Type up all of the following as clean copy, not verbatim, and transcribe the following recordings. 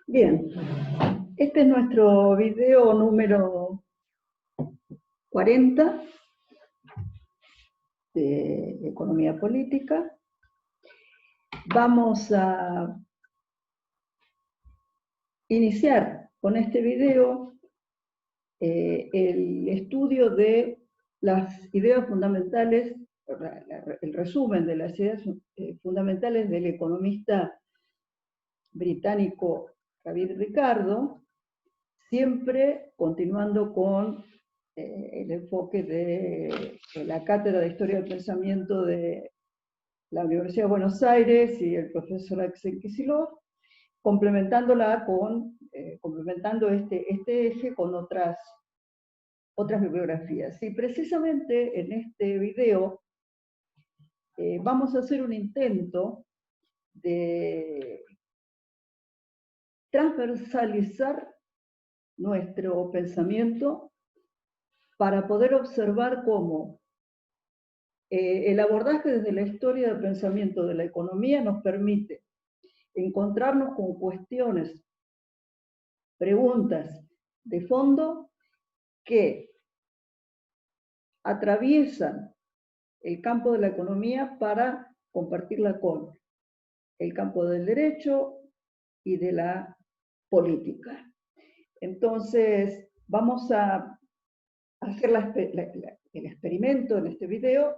Bien, este es nuestro video número 40 de Economía Política. Vamos a iniciar con este video el estudio de las ideas fundamentales, el resumen de las ideas fundamentales del economista británico David Ricardo, siempre continuando con el enfoque de la Cátedra de Historia del Pensamiento de la Universidad de Buenos Aires y el profesor Axel Kicillof, complementando este eje con otras bibliografías. Y precisamente en este video vamos a hacer un intento de transversalizar nuestro pensamiento para poder observar cómo el abordaje desde la historia del pensamiento de la economía nos permite encontrarnos con cuestiones, preguntas de fondo que atraviesan el campo de la economía para compartirla con el campo del derecho y de la política. Entonces, vamos a hacer el experimento en este video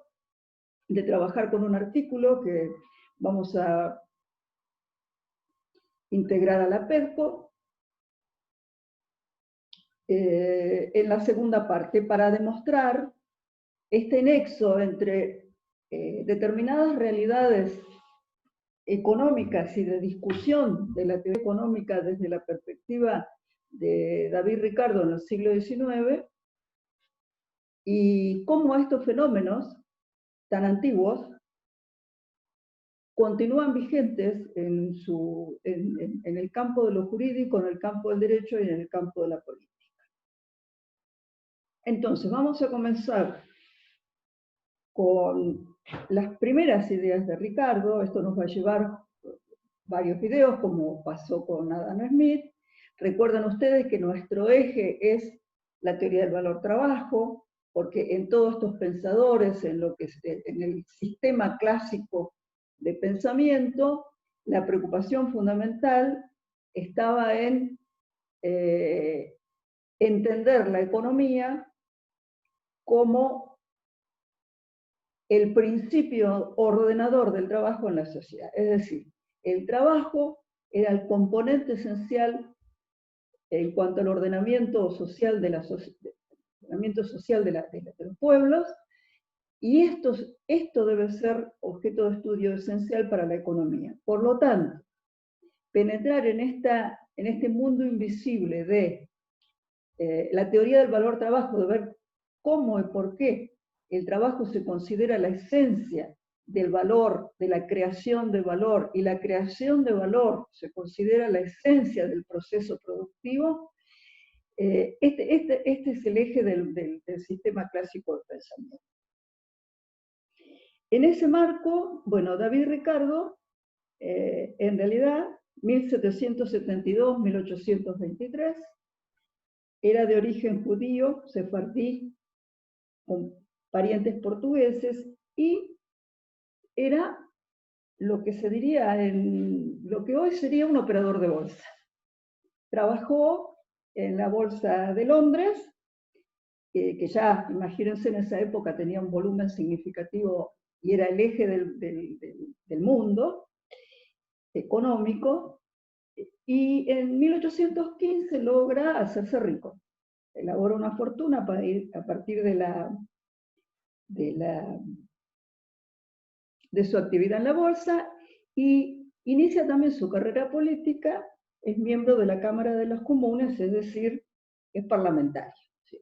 de trabajar con un artículo que vamos a integrar a la PEDCO en la segunda parte para demostrar este nexo entre determinadas realidades económicas y de discusión de la teoría económica desde la perspectiva de David Ricardo en el siglo XIX y cómo estos fenómenos tan antiguos continúan vigentes en el campo de lo jurídico, en el campo del derecho y en el campo de la política. Entonces, vamos a comenzar con las primeras ideas de Ricardo. Esto nos va a llevar varios videos, como pasó con Adam Smith. Recuerden ustedes que nuestro eje es la teoría del valor-trabajo, porque en todos estos pensadores, en el sistema clásico de pensamiento, la preocupación fundamental estaba en entender la economía como el principio ordenador del trabajo en la sociedad. Es decir, el trabajo era el componente esencial en cuanto al ordenamiento social de los pueblos, y esto debe ser objeto de estudio esencial para la economía. Por lo tanto, penetrar en este mundo invisible de la teoría del valor-trabajo, de ver cómo y por qué el trabajo se considera la esencia del valor, de la creación de valor, y la creación de valor se considera la esencia del proceso productivo, este es el eje del sistema clásico de pensamiento. En ese marco, bueno, David Ricardo, en realidad, 1772-1823, era de origen judío, sefardí, con parientes portugueses, y era lo que se diría lo que hoy sería un operador de bolsa. Trabajó en la bolsa de Londres, que ya, imagínense, en esa época tenía un volumen significativo y era el eje del mundo económico, y en 1815 logra hacerse rico. Elabora una fortuna a partir de su actividad en la bolsa, y inicia también su carrera política. Es miembro de la Cámara de los Comunes, es decir, es parlamentario. ¿Sí?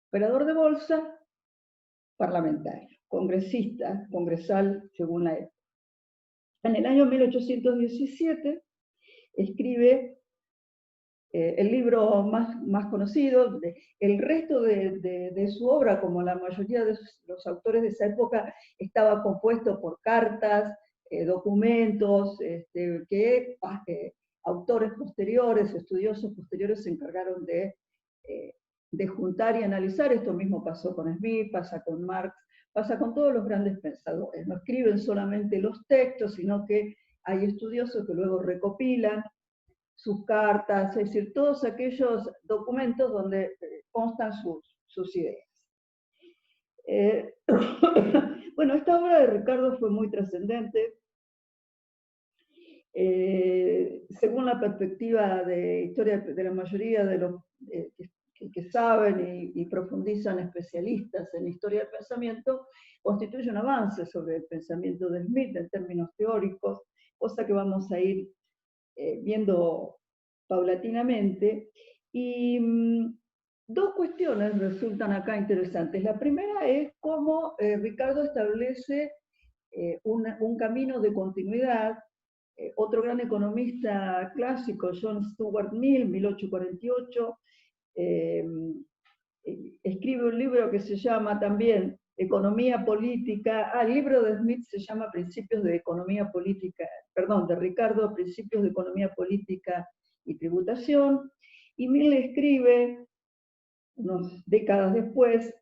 Operador de bolsa, parlamentario, congresista, congresal, según la época. En el año 1817 escribe el libro más conocido. El resto de su obra, como la mayoría de los autores de esa época, estaba compuesto por cartas, documentos que autores posteriores, estudiosos posteriores se encargaron de juntar y analizar. Esto mismo pasó con Smith, pasa con Marx, pasa con todos los grandes pensadores. No escriben solamente los textos, sino que hay estudiosos que luego recopilan sus cartas, es decir, todos aquellos documentos donde constan sus ideas. Bueno, esta obra de Ricardo fue muy trascendente. Según la perspectiva de historia de la mayoría de los que saben y profundizan especialistas en historia del pensamiento, constituye un avance sobre el pensamiento de Smith en términos teóricos, cosa que vamos a ir viendo paulatinamente. Y dos cuestiones resultan acá interesantes. La primera es cómo Ricardo establece un camino de continuidad. Otro gran economista clásico, John Stuart Mill, 1848, escribe un libro que se llama también Economía Política. El libro de Smith se llama Principios de Economía Política, perdón, de Ricardo, Principios de Economía Política y Tributación. Y Mill escribe, unas décadas después,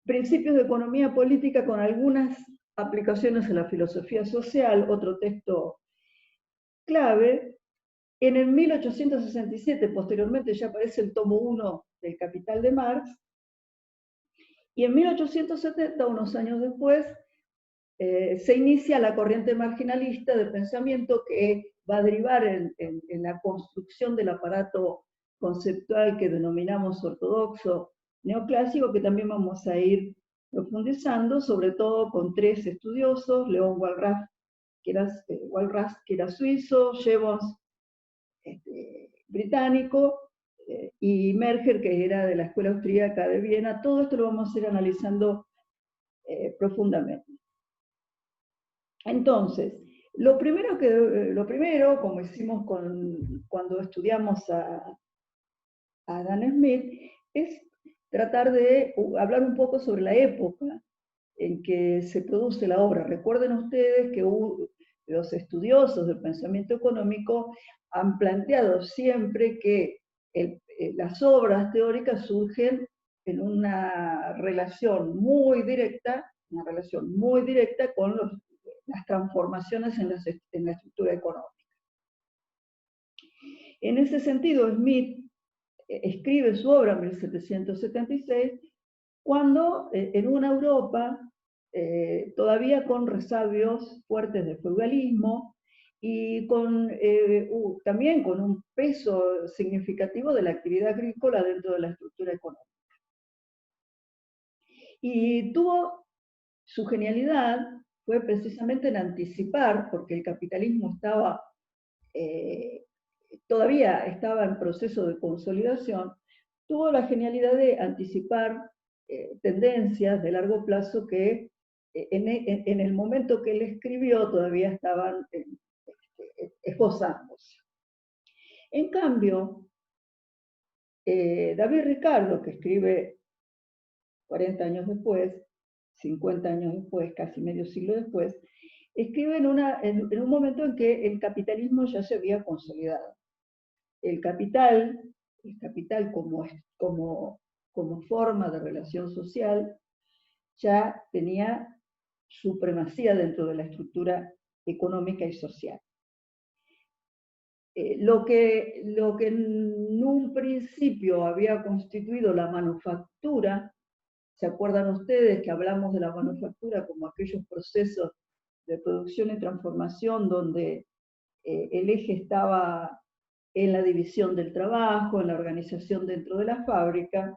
Principios de Economía Política con algunas aplicaciones a la filosofía social, otro texto clave. En el 1867, posteriormente, ya aparece el tomo 1 del Capital de Marx, y en 1870, unos años después, se inicia la corriente marginalista de pensamiento que va a derivar en la construcción del aparato conceptual que denominamos ortodoxo neoclásico, que también vamos a ir profundizando, sobre todo con tres estudiosos: León Walras, que era suizo, Jevons, británico, y Merger, que era de la Escuela Austríaca de Viena. Todo esto lo vamos a ir analizando profundamente. Entonces, lo primero, como hicimos cuando estudiamos a Adam Smith, es tratar de hablar un poco sobre la época en que se produce la obra. Recuerden ustedes que los estudiosos del pensamiento económico han planteado siempre que las obras teóricas surgen en una relación muy directa con las transformaciones en la estructura económica. En ese sentido, Smith escribe su obra en 1776, cuando en una Europa todavía con resabios fuertes del feudalismo y también con un peso significativo de la actividad agrícola dentro de la estructura económica. Y su genialidad fue precisamente en anticipar, porque el capitalismo todavía estaba en proceso de consolidación, tuvo la genialidad de anticipar tendencias de largo plazo que en el momento que él escribió todavía estaban esbozándose. En cambio, David Ricardo, que escribe 40 años después, 50 años después, casi medio siglo después, escribe en un momento en que el capitalismo ya se había consolidado. El capital como forma de relación social ya tenía supremacía dentro de la estructura económica y social. Lo que en un principio había constituido la manufactura, ¿se acuerdan ustedes que hablamos de la manufactura como aquellos procesos de producción y transformación donde el eje estaba en la división del trabajo, en la organización dentro de la fábrica?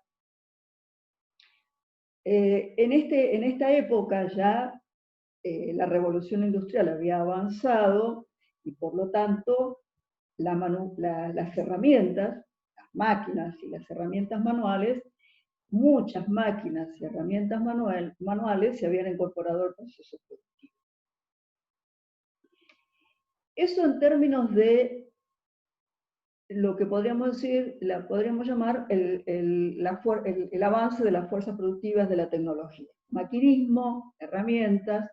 En esta época ya la revolución industrial había avanzado y por lo tanto las herramientas, las máquinas y las herramientas manuales, muchas máquinas y herramientas manuales se habían incorporado al proceso productivo. Eso en términos de lo que podríamos llamar el avance de las fuerzas productivas de la tecnología. Maquinismo, herramientas.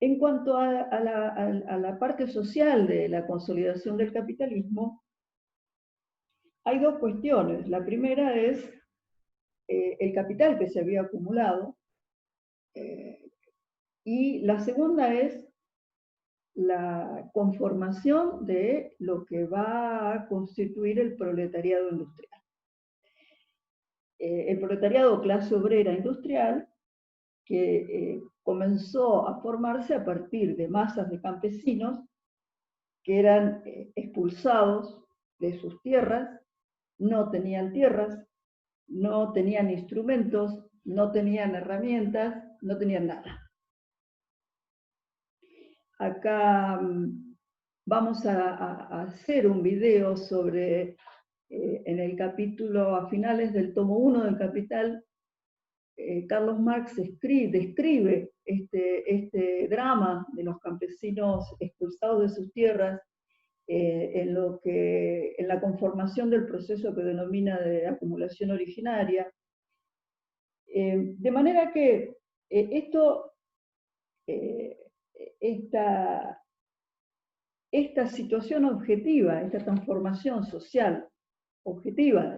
En cuanto a la parte social de la consolidación del capitalismo, hay dos cuestiones. La primera es el capital que se había acumulado, y la segunda es la conformación de lo que va a constituir el proletariado industrial. El proletariado clase obrera industrial que comenzó a formarse a partir de masas de campesinos que eran expulsados de sus tierras, no tenían tierras, no tenían instrumentos, no tenían herramientas, no tenían nada. Acá vamos a hacer un video sobre, en el capítulo, a finales del tomo 1 del Capital, Carlos Marx describe este drama de los campesinos expulsados de sus tierras en la conformación del proceso que denomina de acumulación originaria. De manera que esta situación objetiva, esta transformación social objetiva,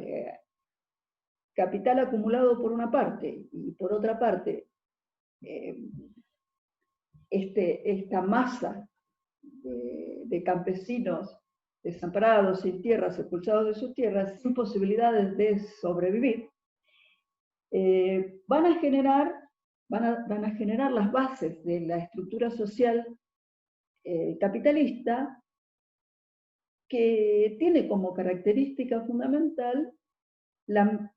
capital acumulado por una parte y por otra parte esta masa de campesinos desamparados, sin tierras, expulsados de sus tierras, sin posibilidades de sobrevivir, van a generar las bases de la estructura social capitalista, que tiene como característica fundamental la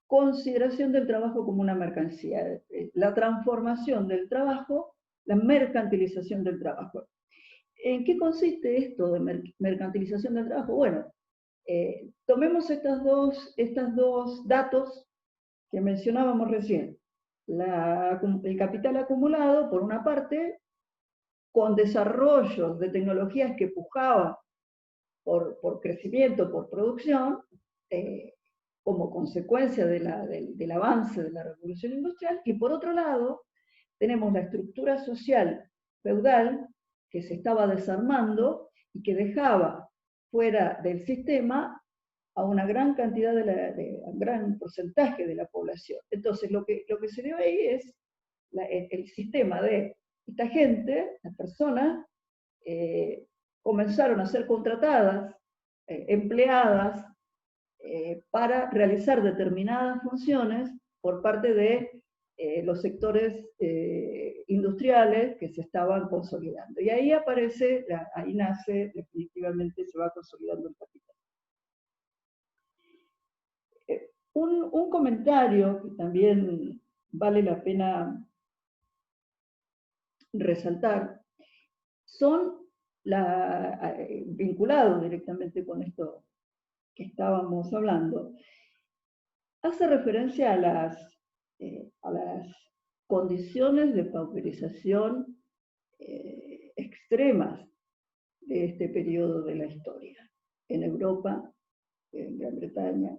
consideración del trabajo como una mercancía, la transformación del trabajo, la mercantilización del trabajo. ¿En qué consiste esto de mercantilización del trabajo? Bueno, tomemos estos dos datos que mencionábamos recién. El capital acumulado, por una parte, con desarrollos de tecnologías que pujaban por crecimiento, por producción, como consecuencia del avance de la revolución industrial, y por otro lado, tenemos la estructura social feudal que se estaba desarmando y que dejaba fuera del sistema a una gran cantidad un gran porcentaje de la población. Entonces, lo que se dio ahí es el sistema de esta gente, las personas, comenzaron a ser contratadas, empleadas, para realizar determinadas funciones por parte de los sectores industriales que se estaban consolidando. Y ahí ahí nace, definitivamente se va consolidando el capital. Un comentario que también vale la pena resaltar son vinculados directamente con esto que estábamos hablando, hace referencia a las condiciones de pauperización extremas de este periodo de la historia en Europa, en Gran Bretaña.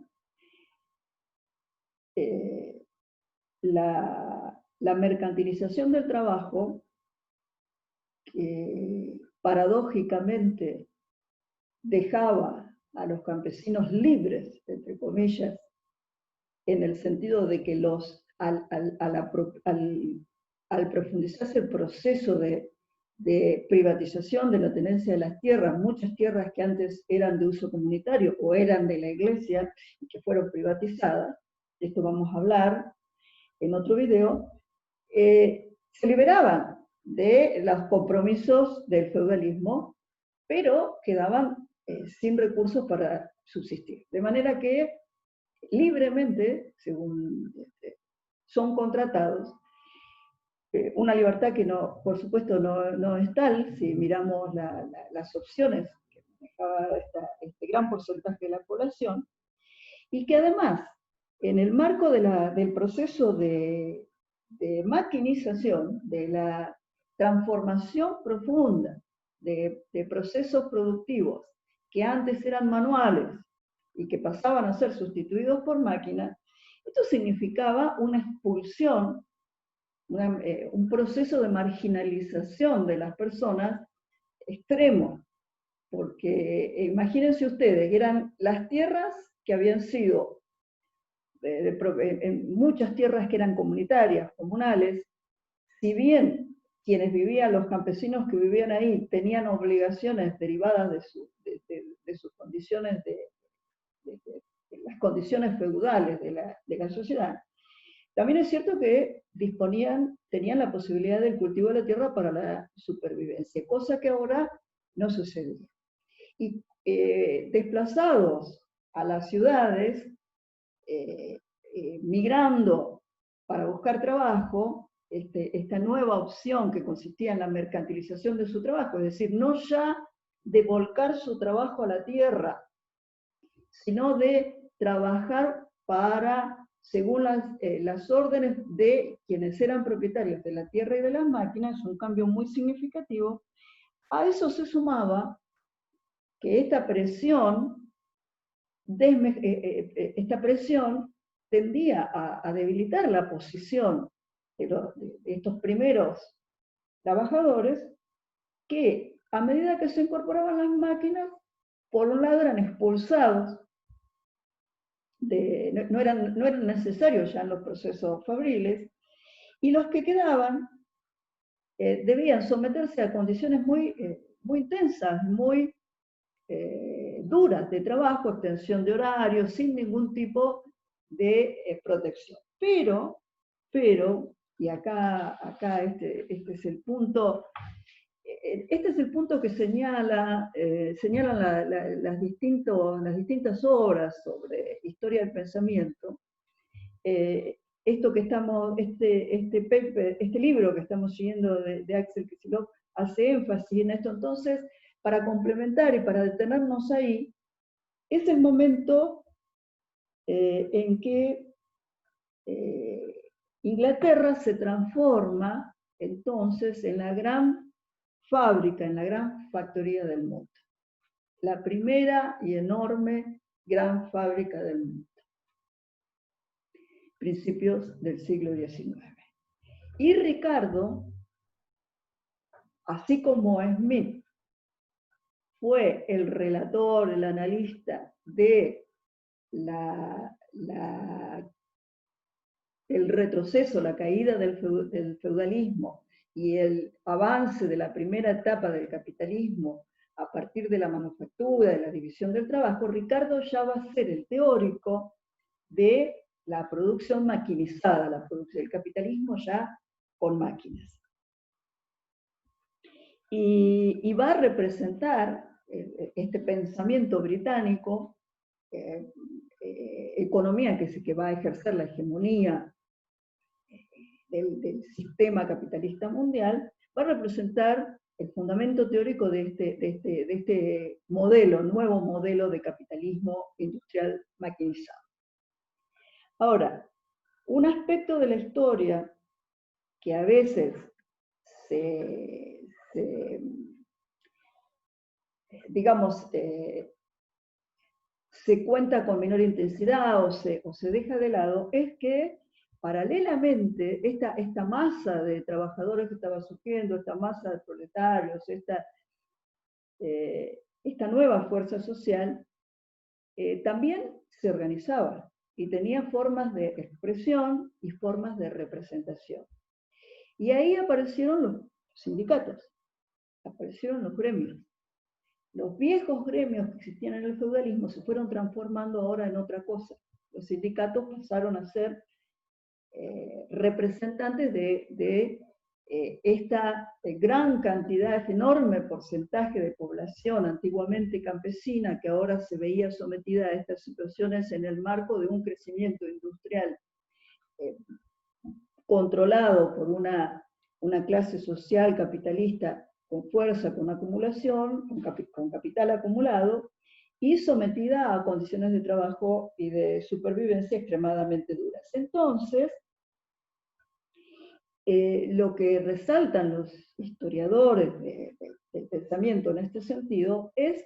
La mercantilización del trabajo, que paradójicamente dejaba a los campesinos libres, entre comillas, en el sentido de que al profundizarse el proceso de privatización de la tenencia de las tierras, muchas tierras que antes eran de uso comunitario o eran de la iglesia y que fueron privatizadas, de esto vamos a hablar en otro video, se liberaban de los compromisos del feudalismo, pero quedaban sin recursos para subsistir. De manera que libremente, según son contratados, una libertad que no, por supuesto no es tal si miramos las opciones que manejaba este gran porcentaje de la población, y que además, en el marco del proceso de maquinización, de la transformación profunda de procesos productivos que antes eran manuales y que pasaban a ser sustituidos por máquinas, esto significaba una expulsión un proceso de marginalización de las personas extremo, porque imagínense ustedes, eran las tierras que habían sido, en muchas tierras que eran comunitarias, comunales, si bien quienes vivían, los campesinos que vivían ahí, tenían obligaciones derivadas de sus condiciones, de las condiciones feudales de la sociedad, también es cierto que tenían la posibilidad del cultivo de la tierra para la supervivencia, cosa que ahora no sucedía. Y desplazados a las ciudades, migrando para buscar trabajo, esta nueva opción que consistía en la mercantilización de su trabajo, es decir, no ya de volcar su trabajo a la tierra, sino de trabajar según las órdenes de quienes eran propietarios de la tierra y de las máquinas, un cambio muy significativo. A eso se sumaba que esta presión tendía a debilitar la posición de estos primeros trabajadores que, a medida que se incorporaban las máquinas, por un lado eran expulsados, no eran necesarios ya en los procesos fabriles, y los que quedaban debían someterse a condiciones muy intensas, muy duras de trabajo, extensión de horarios, sin ningún tipo de protección. Pero, y acá este es el punto, que señalan las distintas obras sobre historia del pensamiento. Esto que este libro que estamos siguiendo de Axel Kicillof hace énfasis en esto. Entonces, para complementar y para detenernos ahí, es el momento en que Inglaterra se transforma entonces en la gran fábrica, en la gran factoría del mundo. La primera y enorme gran fábrica del mundo. Principios del siglo XIX. Y Ricardo, así como Smith fue el relator, el analista de el retroceso, la caída del feudalismo y el avance de la primera etapa del capitalismo a partir de la manufactura, de la división del trabajo, Ricardo ya va a ser el teórico de la producción maquinizada, la producción del capitalismo ya con máquinas. Y va a representar este pensamiento británico, economía que va a ejercer la hegemonía del sistema capitalista mundial, va a representar el fundamento teórico de este modelo, nuevo modelo de capitalismo industrial maquinizado. Ahora, un aspecto de la historia que a veces se cuenta con menor intensidad o se deja de lado, es que paralelamente esta masa de trabajadores que estaba surgiendo, esta masa de proletarios, esta nueva fuerza social, también se organizaba y tenía formas de expresión y formas de representación. Y ahí aparecieron los sindicatos, aparecieron los gremios. Los viejos gremios que existían en el feudalismo se fueron transformando ahora en otra cosa. Los sindicatos pasaron a ser representantes de esta gran cantidad, este enorme porcentaje de población antiguamente campesina que ahora se veía sometida a estas situaciones en el marco de un crecimiento industrial controlado por una clase social capitalista con fuerza, con acumulación, con capital acumulado, y sometida a condiciones de trabajo y de supervivencia extremadamente duras. Entonces, lo que resaltan los historiadores del pensamiento en este sentido es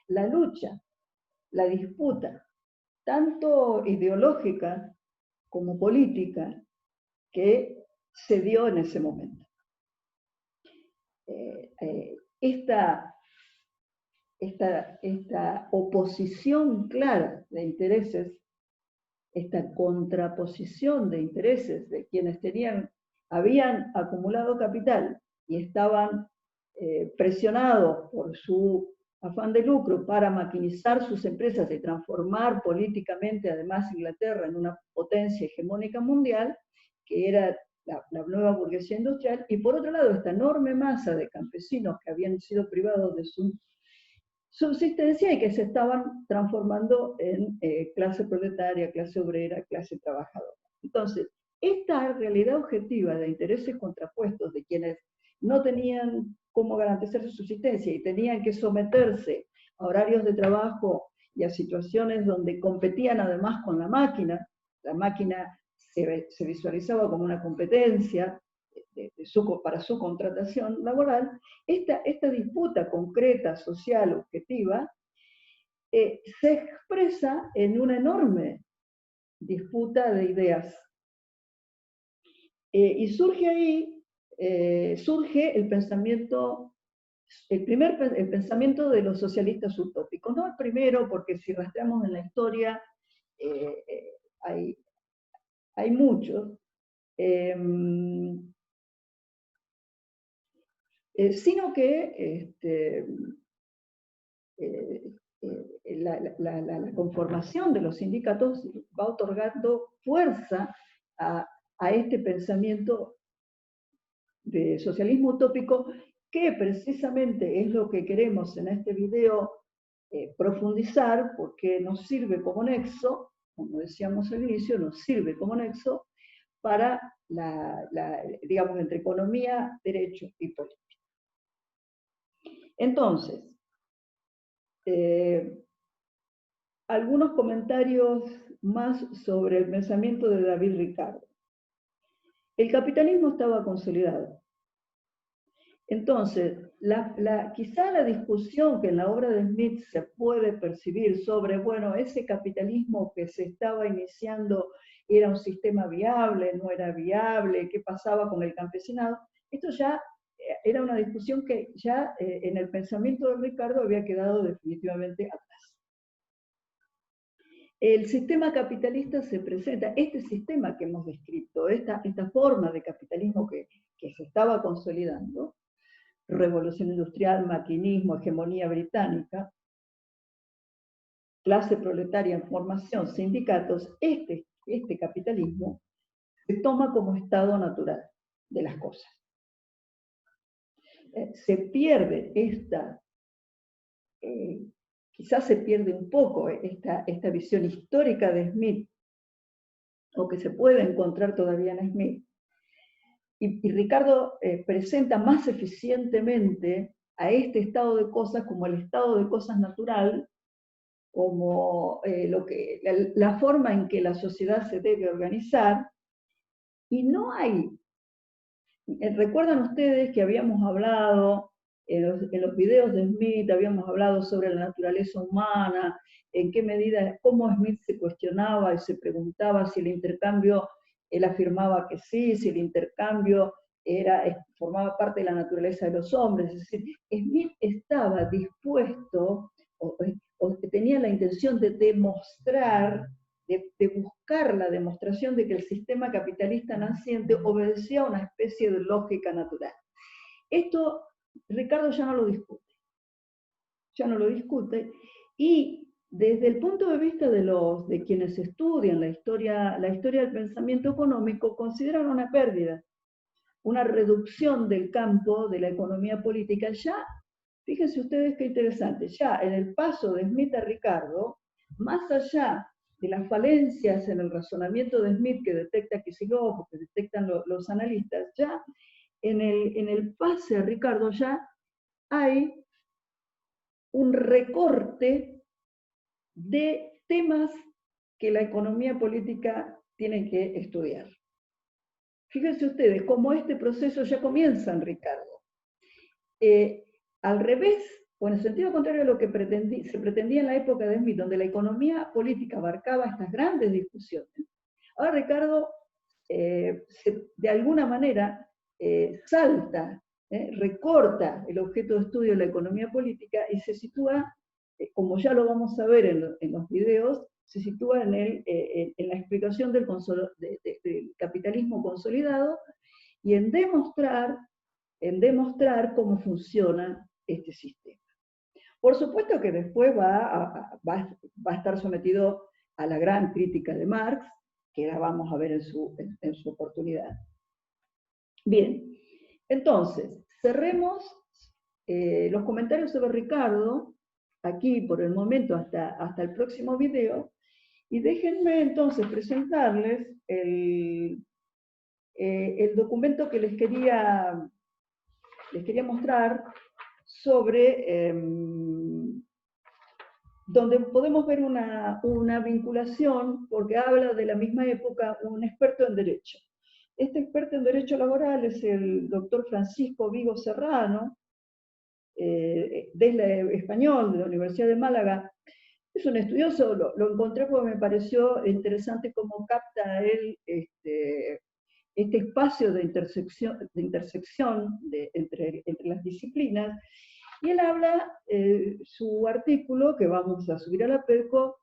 la lucha, la disputa, tanto ideológica como política, que se dio en ese momento. Esta oposición clara de intereses, esta contraposición de intereses de quienes habían acumulado capital y estaban presionados por su afán de lucro para maquinizar sus empresas y transformar políticamente además Inglaterra en una potencia hegemónica mundial, que era la nueva burguesía industrial, y por otro lado esta enorme masa de campesinos que habían sido privados de su subsistencia y que se estaban transformando en clase proletaria, clase obrera, clase trabajadora. Entonces, esta realidad objetiva de intereses contrapuestos de quienes no tenían cómo garantizar su subsistencia y tenían que someterse a horarios de trabajo y a situaciones donde competían además con la máquina se visualizaba como una competencia para su contratación laboral, esta disputa concreta, social, objetiva, se expresa en una enorme disputa de ideas. Y surge ahí, surge el pensamiento, el pensamiento de los socialistas utópicos. No el primero, porque si rastreamos en la historia, hay muchos, sino que la conformación de los sindicatos va otorgando fuerza a este pensamiento de socialismo utópico, que precisamente es lo que queremos en este video profundizar, porque nos sirve como nexo, como decíamos al inicio, nos sirve como nexo para digamos, entre economía, derecho y política. Entonces, algunos comentarios más sobre el pensamiento de David Ricardo. El capitalismo estaba consolidado. Entonces, quizá la discusión que en la obra de Smith se puede percibir sobre, bueno, ese capitalismo que se estaba iniciando era un sistema viable, no era viable, qué pasaba con el campesinado, esto ya era una discusión que ya en el pensamiento de Ricardo había quedado definitivamente atrás. El sistema capitalista se presenta, este sistema que hemos descrito, esta forma de capitalismo que se estaba consolidando, revolución industrial, maquinismo, hegemonía británica, clase proletaria en formación, sindicatos, este capitalismo se toma como estado natural de las cosas. Se pierde quizás se pierde un poco esta visión histórica de Smith, o que se puede encontrar todavía en Smith, y Ricardo presenta más eficientemente a este estado de cosas como el estado de cosas natural, como la forma en que la sociedad se debe organizar, y no hay. ¿Recuerdan ustedes que habíamos hablado en los videos de Smith, habíamos hablado sobre la naturaleza humana, en qué medida, cómo Smith se cuestionaba y se preguntaba si el intercambio, él afirmaba que sí, si el intercambio formaba parte de la naturaleza de los hombres? Es decir, Smith estaba dispuesto, o tenía la intención de demostrar, de buscar la demostración de que el sistema capitalista naciente obedecía a una especie de lógica natural. Esto Ricardo ya no lo discute, y desde el punto de vista de quienes estudian la historia del pensamiento económico, consideran una pérdida, una reducción del campo de la economía política. Ya, fíjense ustedes qué interesante, ya en el paso de Smith a Ricardo, más allá de las falencias en el razonamiento de Smith que detecta Kicillof, que detectan los analistas, ya en el pase a Ricardo ya hay un recorte de temas que la economía política tiene que estudiar. Fíjense ustedes cómo este proceso ya comienza en Ricardo. Al revés, o en el sentido contrario de lo que se pretendía en la época de Smith, donde la economía política abarcaba estas grandes discusiones, ahora Ricardo de alguna manera salta, recorta el objeto de estudio de la economía política y se sitúa, como ya lo vamos a ver en los videos, se sitúa en la explicación del capitalismo consolidado y en demostrar cómo funciona este sistema. Por supuesto que después va a estar sometido a la gran crítica de Marx, que la vamos a ver en su oportunidad. Bien, entonces, cerremos los comentarios sobre Ricardo, aquí por el momento hasta el próximo video, y déjenme entonces presentarles el documento que les quería mostrar sobre donde podemos ver una vinculación, porque habla de la misma época un experto en Derecho. Este experto en Derecho Laboral es el doctor Francisco Vigo Serrano, español, de la Universidad de Málaga. Es un estudioso, lo encontré porque me pareció interesante cómo capta él este espacio de intersección entre las disciplinas, y él habla, su artículo, que vamos a subir a la PECO,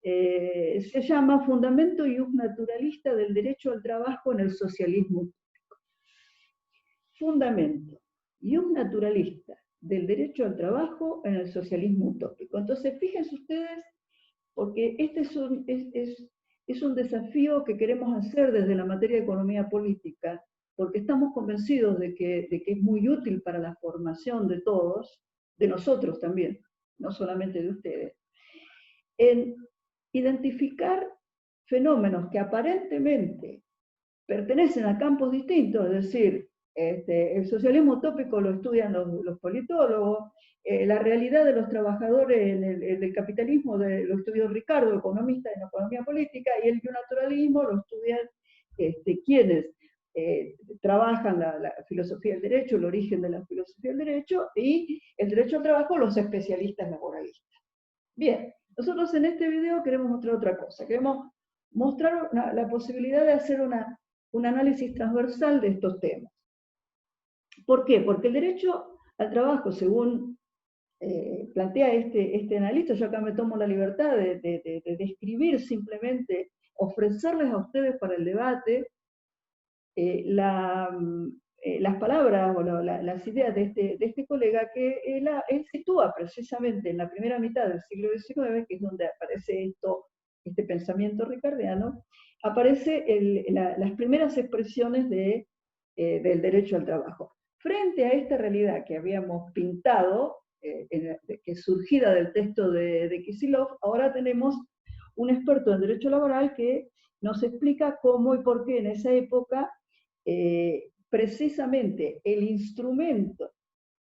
se llama Fundamento y Uso Naturalista del Derecho al Trabajo en el Socialismo. Fundamento y Uso Naturalista del Derecho al Trabajo en el Socialismo Utópico. Entonces, fíjense ustedes, porque este es un desafío que queremos hacer desde la materia de economía política, porque estamos convencidos de que es muy útil para la formación de todos, de nosotros también, no solamente de ustedes, en identificar fenómenos que aparentemente pertenecen a campos distintos, es decir, el socialismo utópico lo estudian los politólogos, la realidad de los trabajadores en el capitalismo lo estudió Ricardo, economista en economía política, y el bionaturalismo lo estudian quienes trabajan la filosofía del derecho, el origen de la filosofía del derecho, y el derecho al trabajo, los especialistas laboralistas. Bien, nosotros en este video queremos mostrar otra cosa, queremos mostrar la posibilidad de hacer un análisis transversal de estos temas. ¿Por qué? Porque el derecho al trabajo, según plantea este analista, yo acá me tomo la libertad de describir simplemente, ofrecerles a ustedes para el debate las palabras o las ideas de este colega, que él sitúa precisamente en la primera mitad del siglo XIX, que es donde aparece este pensamiento ricardiano, aparece las primeras expresiones del derecho al trabajo. Frente a esta realidad que habíamos pintado, que es surgida del texto de Kisilov, ahora tenemos un experto en derecho laboral que nos explica cómo y por qué en esa época precisamente el instrumento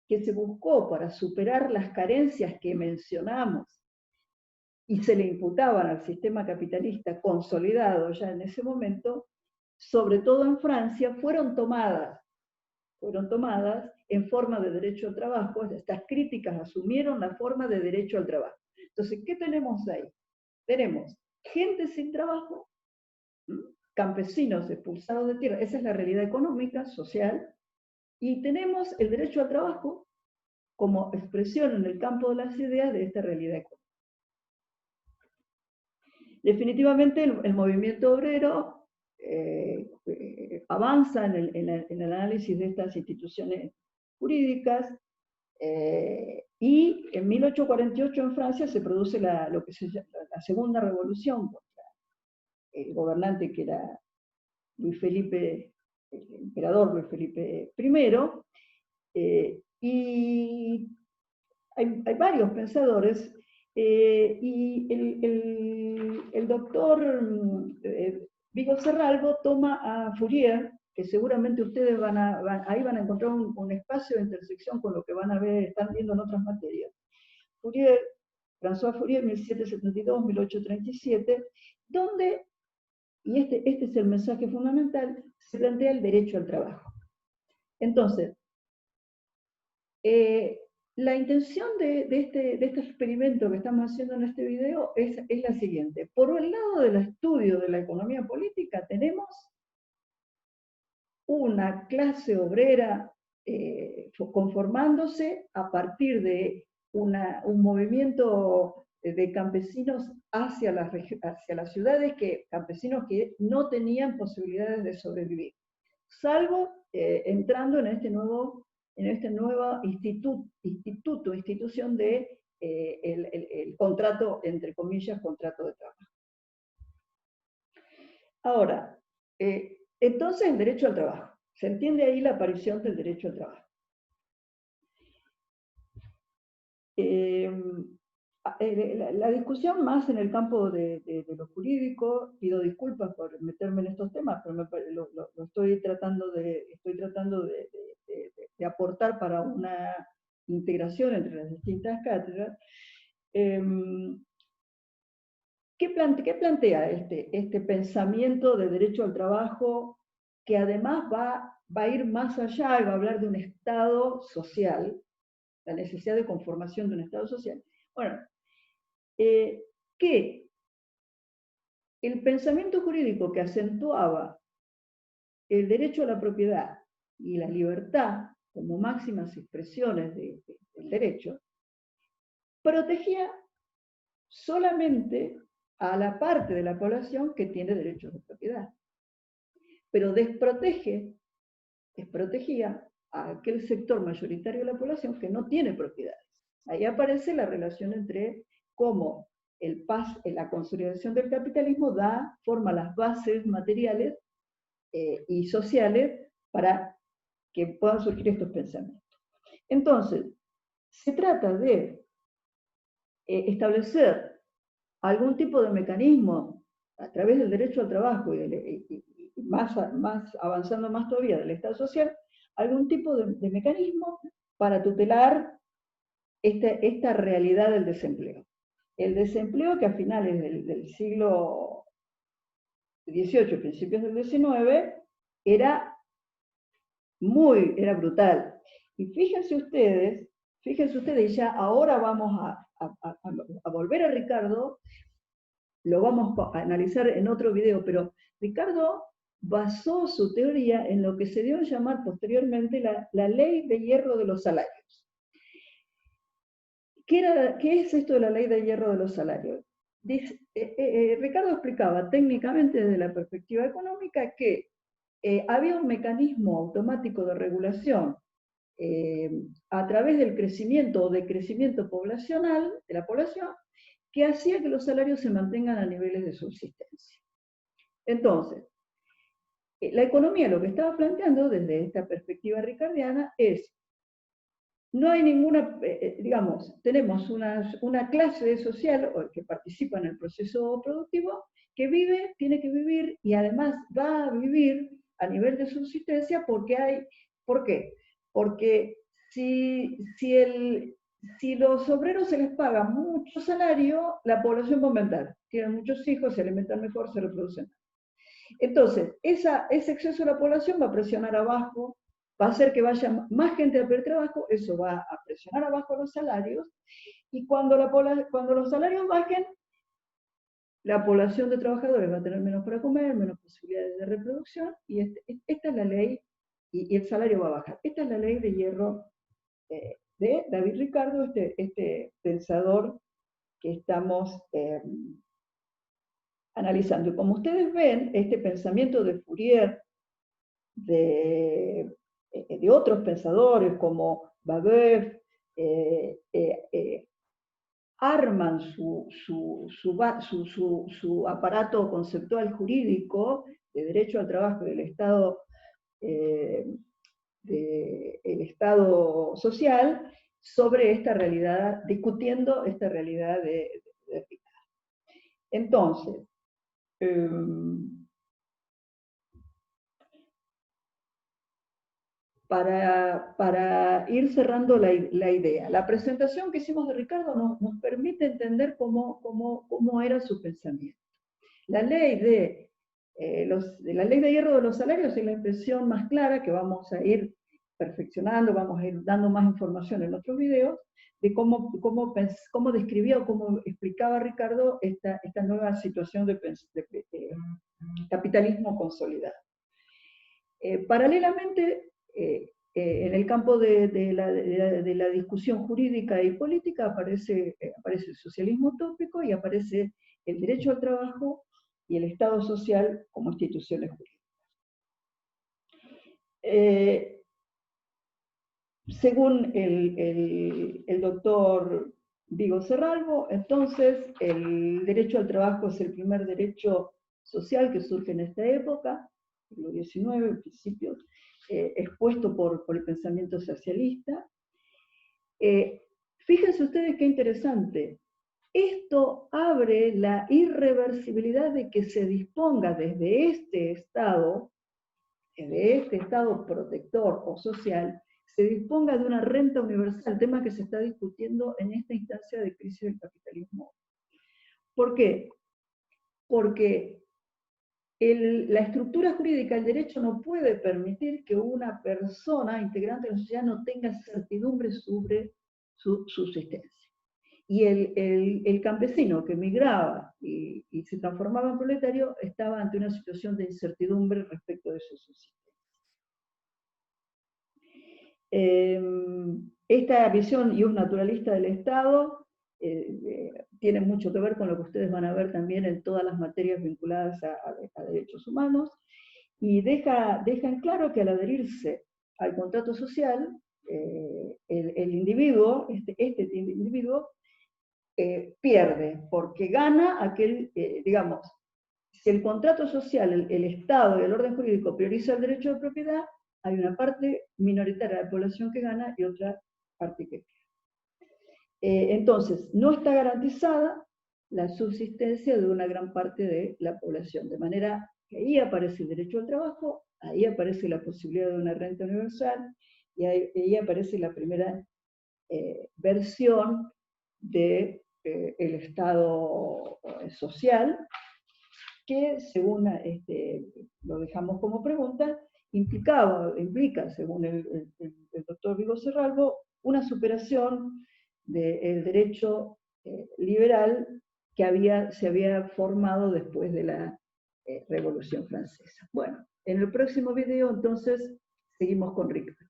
que se buscó para superar las carencias que mencionamos y se le imputaban al sistema capitalista consolidado ya en ese momento, sobre todo en Francia, fueron tomadas en forma de derecho al trabajo. Estas críticas asumieron la forma de derecho al trabajo. Entonces, ¿qué tenemos ahí? Tenemos gente sin trabajo, campesinos expulsados de tierra, esa es la realidad económica, social, y tenemos el derecho al trabajo como expresión en el campo de las ideas de esta realidad económica. Definitivamente el movimiento obrero avanza en el análisis de estas instituciones jurídicas, y en 1848 en Francia se produce lo que se llama la segunda revolución contra el gobernante que era el emperador Luis Felipe I, y hay varios pensadores, y el doctor Vigo Serralvo toma a Fourier, que seguramente ustedes ahí van a encontrar un espacio de intersección con lo que van a ver, están viendo en otras materias. François Fourier, 1772-1837, donde, y este es el mensaje fundamental, se plantea el derecho al trabajo. Entonces, la intención de este experimento que estamos haciendo en este video es la siguiente. Por el lado del estudio de la economía política tenemos una clase obrera conformándose a partir de un movimiento de campesinos hacia las ciudades, campesinos que no tenían posibilidades de sobrevivir, salvo entrando en esta nueva institución de el contrato, entre comillas, contrato de trabajo. Ahora, entonces el derecho al trabajo. Se entiende ahí la aparición del derecho al trabajo. La discusión más en el campo de lo jurídico, pido disculpas por meterme en estos temas, pero lo estoy tratando de aportar para una integración entre las distintas cátedras. ¿Qué plantea este pensamiento de derecho al trabajo, que además va a ir más allá y va a hablar de un Estado social, la necesidad de conformación de un Estado social? Bueno, que el pensamiento jurídico que acentuaba el derecho a la propiedad y la libertad como máximas expresiones del derecho, protegía solamente a la parte de la población que tiene derechos de propiedad, pero desprotegía a aquel sector mayoritario de la población que no tiene propiedades. Ahí aparece la relación entre cómo la consolidación del capitalismo forma las bases materiales y sociales para que puedan surgir estos pensamientos. Entonces, se trata de establecer algún tipo de mecanismo a través del derecho al trabajo y más avanzando más todavía del Estado social, algún tipo de mecanismo para tutelar esta realidad del desempleo. El desempleo que a finales del siglo XVIII, principios del XIX, era brutal. Y fíjense ustedes, ya ahora vamos a volver a Ricardo, lo vamos a analizar en otro video, pero Ricardo basó su teoría en lo que se dio a llamar posteriormente la ley de hierro de los salarios. ¿Qué es esto de la ley de hierro de los salarios? Ricardo explicaba técnicamente desde la perspectiva económica que había un mecanismo automático de regulación a través del crecimiento o decrecimiento poblacional de la población, que hacía que los salarios se mantengan a niveles de subsistencia. Entonces, la economía lo que estaba planteando desde esta perspectiva ricardiana es: no hay ninguna, tenemos una clase social que participa en el proceso productivo, que tiene que vivir, y además va a vivir a nivel de subsistencia ¿por qué? Porque si los obreros se les paga mucho salario, la población va a aumentar. Tienen muchos hijos, se alimentan mejor, se reproducen. Entonces, ese exceso de la población va a presionar abajo, va a hacer que vaya más gente a perder trabajo, eso va a presionar abajo los salarios, y cuando los salarios bajen, la población de trabajadores va a tener menos para comer, menos posibilidades de reproducción, y esta es la ley, y el salario va a bajar. Esta es la ley de hierro de David Ricardo, este pensador que estamos analizando. Y como ustedes ven, este pensamiento de Fourier, de otros pensadores como Babeuf, arman su aparato conceptual jurídico de derecho al trabajo del Estado, el Estado social, sobre esta realidad, discutiendo esta realidad de Ricardo. Entonces, para ir cerrando la idea, la presentación que hicimos de Ricardo nos permite entender cómo era su pensamiento. La ley de hierro de los salarios es la expresión más clara que vamos a ir perfeccionando, vamos a ir dando más información en otros videos, de cómo describía o cómo explicaba Ricardo esta nueva situación de capitalismo consolidado. Paralelamente, en el campo de la discusión jurídica y política aparece el socialismo utópico y aparece el derecho al trabajo y el Estado social como instituciones jurídicas. Según el doctor Vigo Serralvo, entonces el derecho al trabajo es el primer derecho social que surge en esta época, siglo XIX, en principio, expuesto por el pensamiento socialista. Fíjense ustedes qué interesante. Esto abre la irreversibilidad de que se disponga desde este Estado protector o social, se disponga de una renta universal, tema que se está discutiendo en esta instancia de crisis del capitalismo. ¿Por qué? Porque la estructura jurídica del derecho no puede permitir que una persona integrante de la sociedad no tenga certidumbre sobre su subsistencia. Y el campesino que migraba y se transformaba en proletario estaba ante una situación de incertidumbre respecto de su subsistencia. Esta visión naturalista del Estado tiene mucho que ver con lo que ustedes van a ver también en todas las materias vinculadas a derechos humanos, y deja en claro que al adherirse al contrato social, el individuo, este individuo, pierde, porque gana aquel, digamos, si el contrato social, el Estado y el orden jurídico prioriza el derecho de propiedad, hay una parte minoritaria de la población que gana y otra parte que pierde. Entonces, no está garantizada la subsistencia de una gran parte de la población, de manera que ahí aparece el derecho al trabajo, ahí aparece la posibilidad de una renta universal, y ahí aparece la primera versión del Estado social, que según lo dejamos como pregunta, implica, según el doctor Vigo Serralvo, una superación del derecho liberal que se había formado después de la Revolución Francesa. Bueno, en el próximo video entonces seguimos con Ricardo.